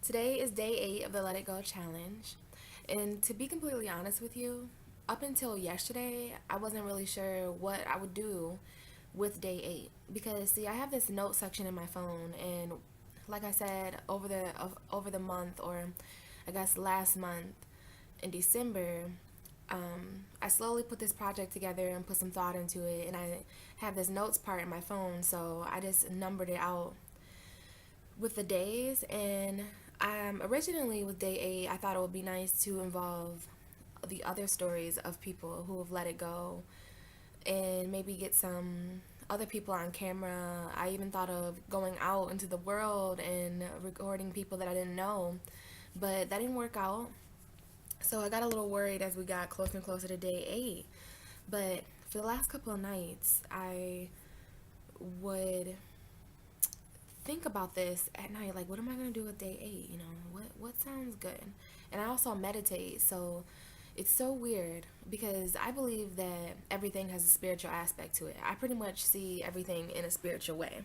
Today is day 8 of the Let It Go challenge. And to be completely honest with you, up until yesterday, I wasn't really sure what I would do with day 8 because see, I have this note section in my phone, and like I said, over the month, or I guess last month in December, I slowly put this project together and put some thought into it, and I have this notes part in my phone, so I just numbered it out with the days. And originally with day 8, I thought it would be nice to involve the other stories of people who have let it go and maybe get some other people on camera. I even thought of going out into the world and recording people that I didn't know, but that didn't work out. So I got a little worried as we got closer and closer to day 8. But for the last couple of nights, I would think about this at night, like, what am I going to do with day 8? What sounds good? And I also meditate, so it's so weird because I believe that everything has a spiritual aspect to it. I pretty much see everything in a spiritual way.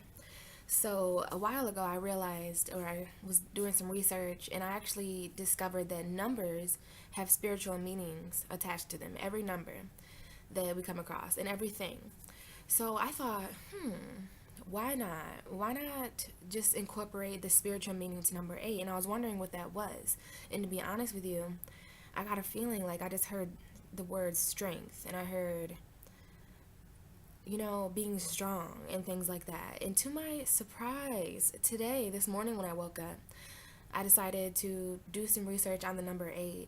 So a while ago, I realized, or I was doing some research, and I actually discovered that numbers have spiritual meanings attached to them. Every number that we come across, and everything. So I thought, why not? Why not just incorporate the spiritual meaning to number 8? And I was wondering what that was. And to be honest with you, I got a feeling like I just heard the word strength, and I heard, being strong and things like that. And to my surprise, today, this morning when I woke up, I decided to do some research on the number 8.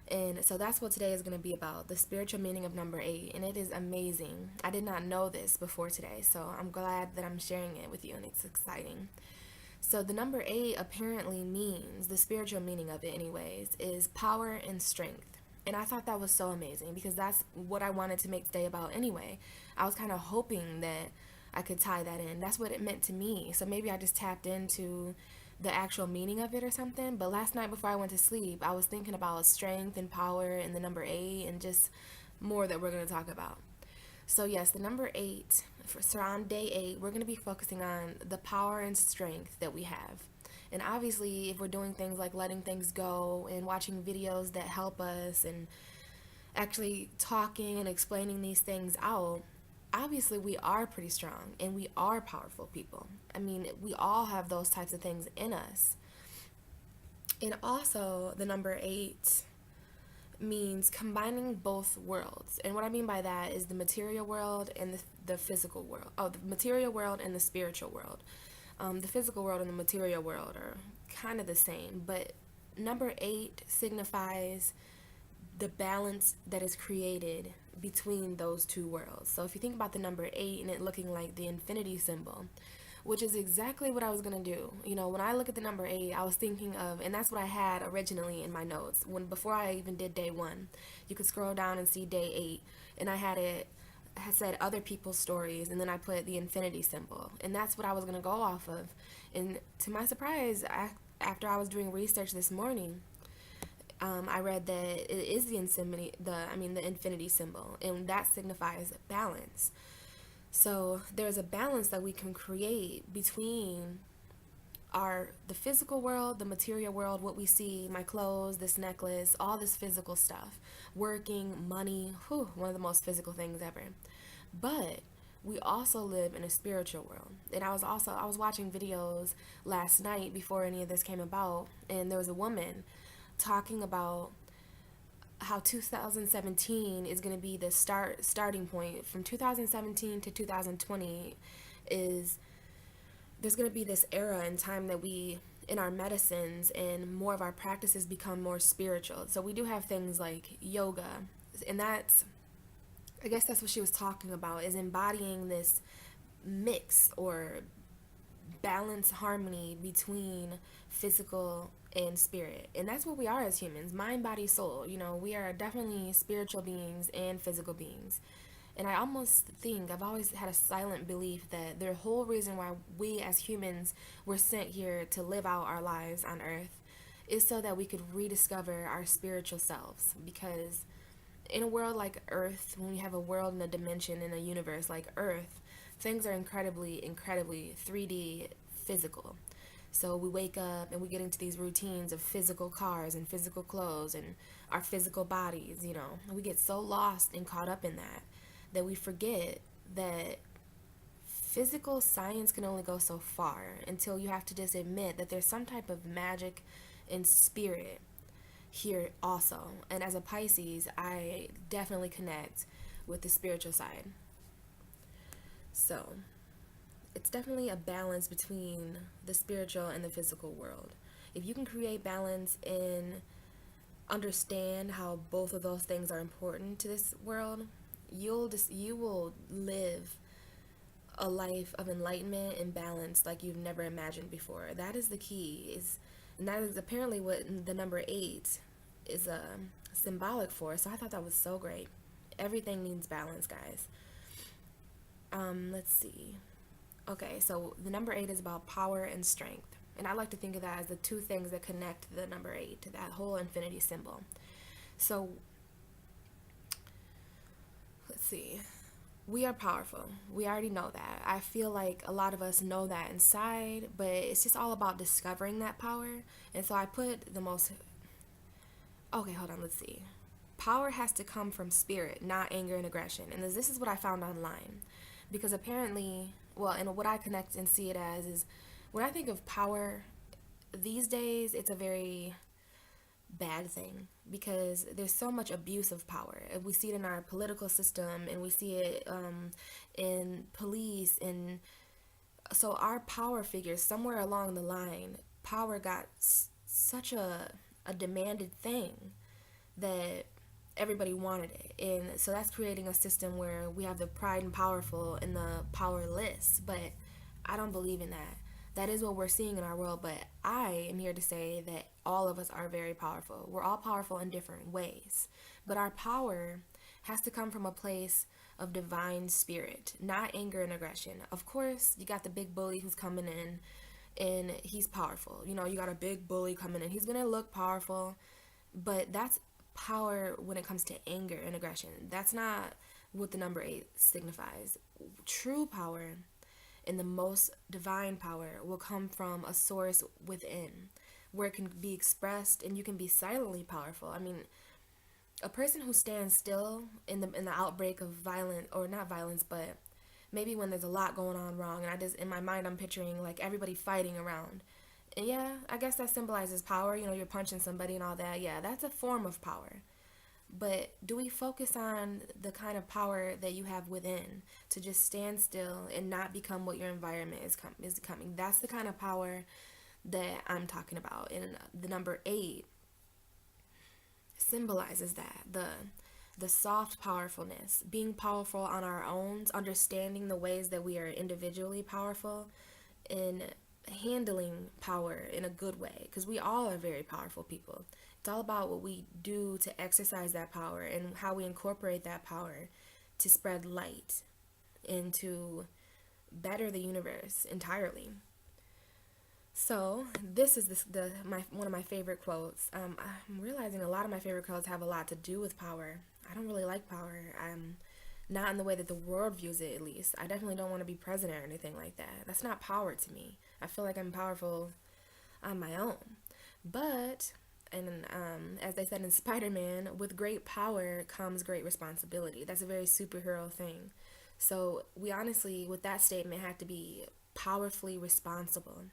And so that's what today is going to be about, the spiritual meaning of number 8. And it is amazing. I did not know this before today, so I'm glad that I'm sharing it with you, and it's exciting. So the number 8 apparently means, the spiritual meaning of it anyways, is power and strength. And I thought that was so amazing because that's what I wanted to make today about anyway. I was kind of hoping that I could tie that in. That's what it meant to me. So maybe I just tapped into the actual meaning of it or something. But last night before I went to sleep, I was thinking about strength and power and the number 8 and just more that we're going to talk about. So yes, the number 8, so on day 8, we're going to be focusing on the power and strength that we have. And obviously, if we're doing things like letting things go and watching videos that help us and actually talking and explaining these things out, obviously we are pretty strong and we are powerful people. I mean, we all have those types of things in us. And also, the number 8 means combining both worlds. And what I mean by that is the material world and the physical world. Oh, the material world and the spiritual world. The physical world and the material world are kind of the same, but number 8 signifies the balance that is created between those two worlds. So if you think about the number 8 and it looking like the infinity symbol, which is exactly what I was going to do. When I look at the number 8, I was thinking of, and that's what I had originally in my notes. Before I even did day 1, you could scroll down and see day 8, and I had said other people's stories, and then I put the infinity symbol, and that's what I was going to go off of. And to my surprise, after I was doing research this morning, I read that it is the infinity symbol, and that signifies balance. So there's a balance that we can create between the physical world, the material world, what we see, my clothes, this necklace, all this physical stuff, working, money, one of the most physical things ever. But we also live in a spiritual world. And I was watching videos last night before any of this came about, and there was a woman talking about how 2017 is going to be the starting point. From 2017 to 2020 is there's going to be this era in time that we, in our medicines and more of our practices, become more spiritual. So we do have things like yoga, and I guess that's what she was talking about, is embodying this mix or balance, harmony between physical and spirit. And that's what we are as humans, mind, body, soul. We are definitely spiritual beings and physical beings. And I almost think, I've always had a silent belief that the whole reason why we as humans were sent here to live out our lives on earth is so that we could rediscover our spiritual selves. Because in a world like earth, when we have a world and a dimension in a universe like earth, things are incredibly, incredibly 3D physical. So we wake up and we get into these routines of physical cars and physical clothes and our physical bodies, you know. We get so lost and caught up in that we forget that physical science can only go so far until you have to just admit that there's some type of magic and spirit here also. And as a Pisces, I definitely connect with the spiritual side. So it's definitely a balance between the spiritual and the physical world. If you can create balance and understand how both of those things are important to this world, you will live a life of enlightenment and balance like you've never imagined before. That is the key. And that is apparently what the number 8 is symbolic for. So I thought that was so great. Everything needs balance, guys. Let's see. Okay, so the number 8 is about power and strength. And I like to think of that as the two things that connect the number 8 to that whole infinity symbol. So let's see. We are powerful. We already know that. I feel like a lot of us know that inside, but it's just all about discovering that power. And so I put the most. Okay, hold on, let's see. Power has to come from spirit, not anger and aggression. And this is what I found online. Because apparently, well, and what I connect and see it as is when I think of power these days, it's a very bad thing because there's so much abuse of power. We see it in our political system and we see it in police. And so our power figures, somewhere along the line, power got such a demanded thing that everybody wanted it. And so that's creating a system where we have the pride and powerful and the powerless. But I don't believe in that. That is what we're seeing in our world. But I am here to say that all of us are very powerful. We're all powerful in different ways. But our power has to come from a place of divine spirit, not anger and aggression. Of course, you got the big bully who's coming in and he's powerful. You know, you got a big bully coming in. He's going to look powerful, but that's power when it comes to anger and aggression. That's not what the number 8 signifies. True power and the most divine power will come from a source within where it can be expressed and you can be silently powerful. I mean, a person who stands still in the outbreak of violence, or not violence, but maybe when there's a lot going on wrong, and I just in my mind I'm picturing like everybody fighting around. And yeah, I guess that symbolizes power. You know, you're punching somebody and all that. Yeah, that's a form of power. But do we focus on the kind of power that you have within to just stand still and not become what your environment is becoming? That's the kind of power that I'm talking about. And the number 8 symbolizes that the soft powerfulness, being powerful on our own, understanding the ways that we are individually powerful, and handling power in a good way, because we all are very powerful people. It's all about what we do to exercise that power and how we incorporate that power to spread light and to better the universe entirely. So this is one of my favorite quotes. I'm realizing a lot of my favorite quotes have a lot to do with power. I don't really like power. I'm not in the way that the world views it, at least. I definitely don't want to be president or anything like that. That's not power to me. I feel like I'm powerful on my own. But, and as they said in Spider-Man, with great power comes great responsibility. That's a very superhero thing. So we honestly, with that statement, have to be powerfully responsible.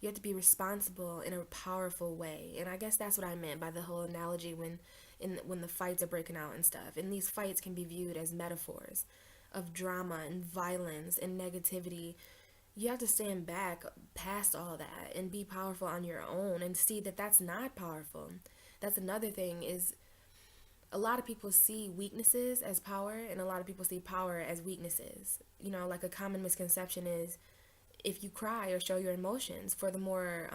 You have to be responsible in a powerful way. And I guess that's what I meant by the whole analogy when the fights are breaking out and stuff. And these fights can be viewed as metaphors of drama and violence and negativity. You have to stand back past all that and be powerful on your own and see that that's not powerful. That's another thing is a lot of people see weaknesses as power and a lot of people see power as weaknesses. You know, like a common misconception is if you cry or show your emotions, for the more,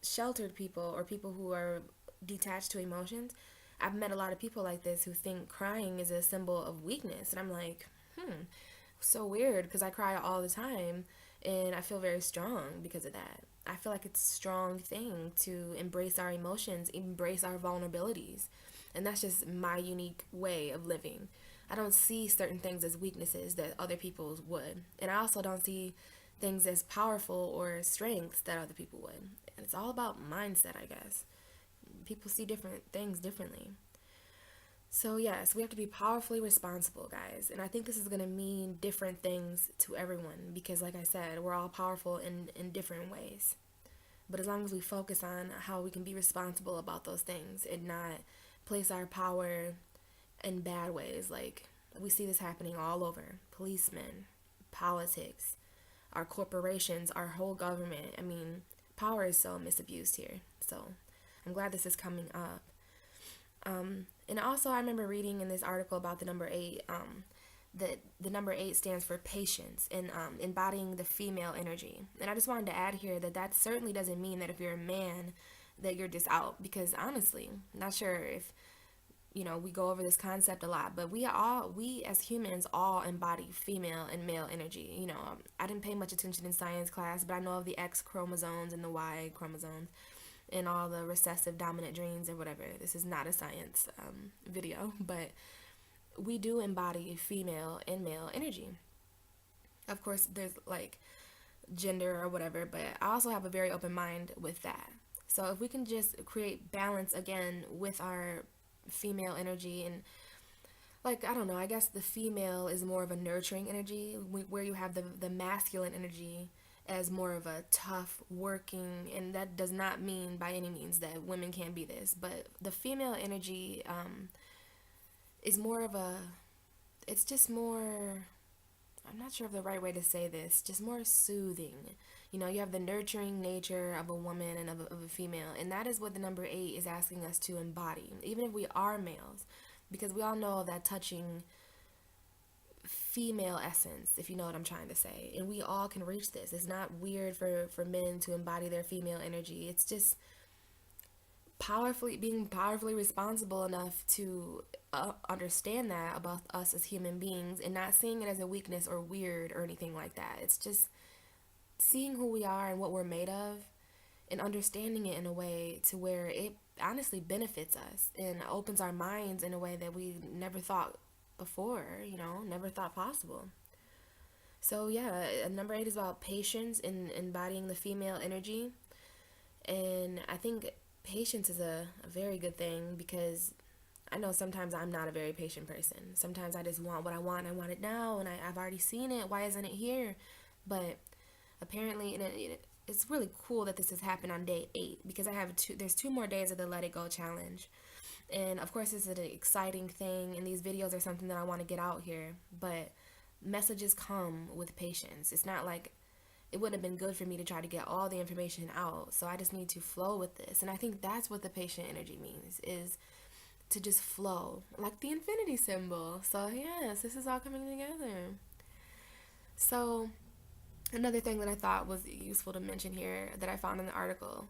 sheltered people or people who are detached to emotions, I've met a lot of people like this who think crying is a symbol of weakness. And I'm like, so weird because I cry all the time and I feel very strong because of that. I feel like it's a strong thing to embrace our emotions, embrace our vulnerabilities. And that's just my unique way of living. I don't see certain things as weaknesses that other people would. And I also don't see things as powerful or strengths that other people would. And it's all about mindset, I guess. People see different things differently. So, yes, we have to be powerfully responsible, guys. And I think this is going to mean different things to everyone because, like I said, we're all powerful in different ways. But as long as we focus on how we can be responsible about those things and not place our power in bad ways, like we see this happening all over policemen, politics, our corporations, our whole government. I mean, power is so misused here. So I'm glad this is coming up. And also, I remember reading in this article about the number eight, that the number eight stands for patience and embodying the female energy. And I just wanted to add here that that certainly doesn't mean that if you're a man, that you're just out. Because honestly, not sure if we go over this concept a lot, but we as humans all embody female and male energy. I didn't pay much attention in science class, but I know of the X chromosomes and the Y chromosomes and all the recessive dominant genes or whatever. This is not a science video, but we do embody female and male energy. Of course, there's like gender or whatever, but I also have a very open mind with that. So if we can just create balance again with our female energy, and like, I don't know, I guess the female is more of a nurturing energy, where you have the masculine energy as more of a tough working, and that does not mean by any means that women can't be this, but the female energy is more of a, it's just more, I'm not sure of the right way to say this, just more soothing. You have the nurturing nature of a woman and of a female, and that is what the number eight is asking us to embody, even if we are males, because we all know that touching female essence, if you know what I'm trying to say, and we all can reach this. It's not weird for men to embody their female energy. It's just being powerfully responsible enough to understand that about us as human beings and not seeing it as a weakness or weird or anything like that. It's just seeing who we are and what we're made of and understanding it in a way to where it honestly benefits us and opens our minds in a way that we never thought before, never thought possible. So yeah, number eight is about patience and embodying the female energy. And I think patience is a very good thing because I know sometimes I'm not a very patient person. Sometimes I just want what I want. I want it now, and I've already seen it. Why isn't it here? But apparently, it's really cool that this has happened on day 8 because there's 2 more days of the Let It Go challenge. And of course, this is an exciting thing, and these videos are something that I want to get out here. But messages come with patience. It's not like it would have been good for me to try to get all the information out. So I just need to flow with this. And I think that's what the patient energy means, is to just flow, like the infinity symbol. So yes, this is all coming together. So another thing that I thought was useful to mention here that I found in the article,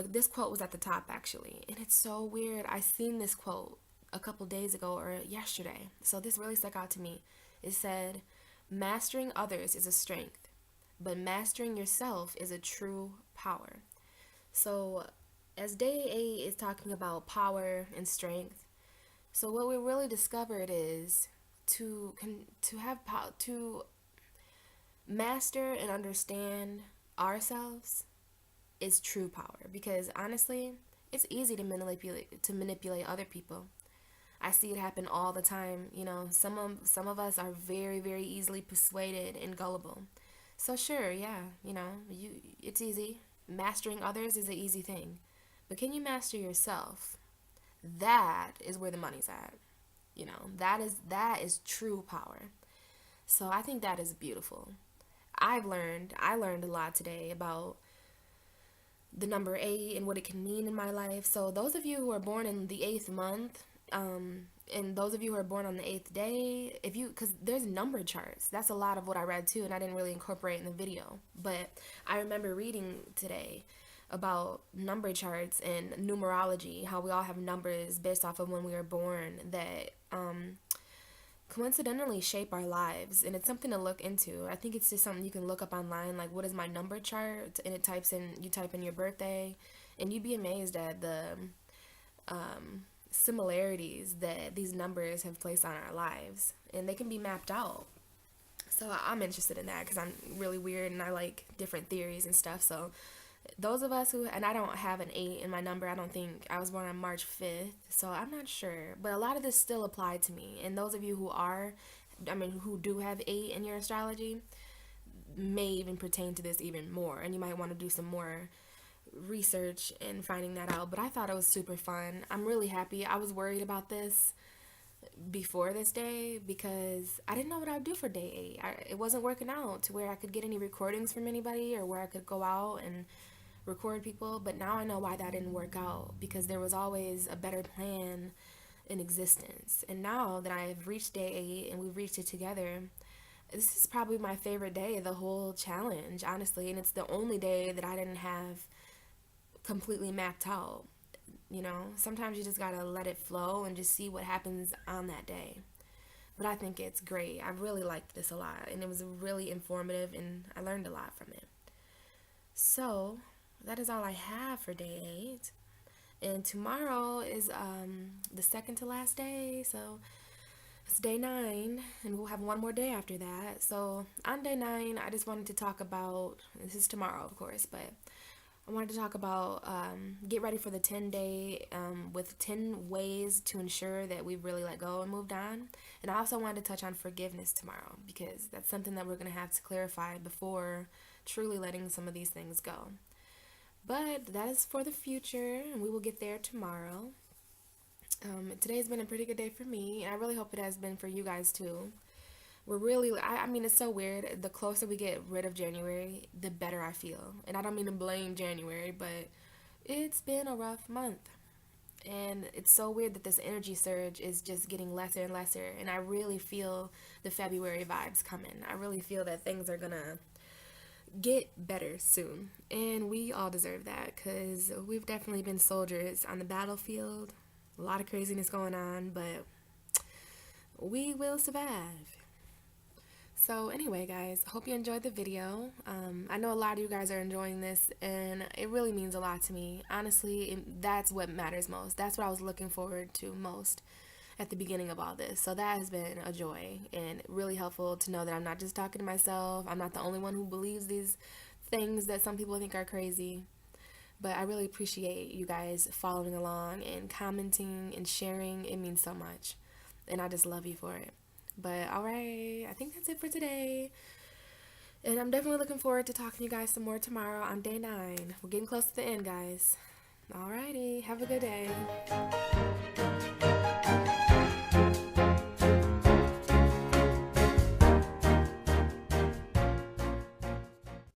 this quote was at the top actually, and it's so weird. I seen this quote a couple days ago or yesterday, so this really stuck out to me. It said, "Mastering others is a strength, but mastering yourself is a true power." So as day 8 is talking about power and strength, so what we really discovered is to have power, to master and understand ourselves is true power, because honestly, it's easy to manipulate other people. I see it happen all the time. Some of us are very, very easily persuaded and gullible. So sure, yeah, it's easy. Mastering others is an easy thing. But can you master yourself? That is where the money's at. That is true power. So I think that is beautiful. I learned a lot today about the number 8 and what it can mean in my life. So those of you who are born in the 8th month, and those of you who are born on the 8th day, because there's number charts. That's a lot of what I read too, and I didn't really incorporate in the video. But I remember reading today about number charts and numerology, how we all have numbers based off of when we were born that coincidentally shape our lives, and it's something to look into. I think it's just something you can look up online, like what is my number chart, and you type in your birthday, and you'd be amazed at the similarities that these numbers have placed on our lives, and they can be mapped out. So I'm interested in that because I'm really weird and I like different theories and stuff. So those of us who, and I don't have an 8 in my number, I don't think, I was born on March 5th, so I'm not sure. But a lot of this still applied to me. And those of you who are, who do have 8 in your astrology, may even pertain to this even more. And you might want to do some more research and finding that out. But I thought it was super fun. I'm really happy. I was worried about this before this day because I didn't know what I'd do for day 8. It wasn't working out to where I could get any recordings from anybody or where I could go out and record people. But now I know why that didn't work out, because there was always a better plan in existence. And now that I've reached day 8 and we've reached it together, this is probably my favorite day of the whole challenge, honestly. And it's the only day that I didn't have completely mapped out. You know, sometimes you just gotta let it flow and just see what happens on that day. But I think it's great. I really liked this a lot, and it was really informative, and I learned a lot from it. So that is all I have for day 8. And tomorrow is the second to last day, so it's day 9, and we'll have one more day after that. So on day 9, I just wanted to talk about, this is tomorrow, of course, but I wanted to talk about get ready for the 10-day with 10 ways to ensure that we've really let go and moved on. And I also wanted to touch on forgiveness tomorrow, because that's something that we're going to have to clarify before truly letting some of these things go. But that is for the future, and we will get there tomorrow. Today's been a pretty good day for me, and I really hope it has been for you guys too. We're really, I mean, it's so weird. The closer we get rid of January, the better I feel. And I don't mean to blame January, but it's been a rough month. And it's so weird that this energy surge is just getting lesser and lesser. And I really feel the February vibes coming. I really feel that things are going to get better soon. And we all deserve that, because we've definitely been soldiers on the battlefield. A lot of craziness going on, but we will survive. So anyway, guys, hope you enjoyed the video. I know a lot of you guys are enjoying this, and it really means a lot to me. Honestly, that's what matters most. That's what I was looking forward to most at the beginning of all this. So that has been a joy and really helpful to know that I'm not just talking to myself. I'm not the only one who believes these things that some people think are crazy. But I really appreciate you guys following along and commenting and sharing. It means so much, and I just love you for it. But alright, I think that's it for today. And I'm definitely looking forward to talking to you guys some more tomorrow on day 9. We're getting close to the end, guys. Alrighty, have a good day.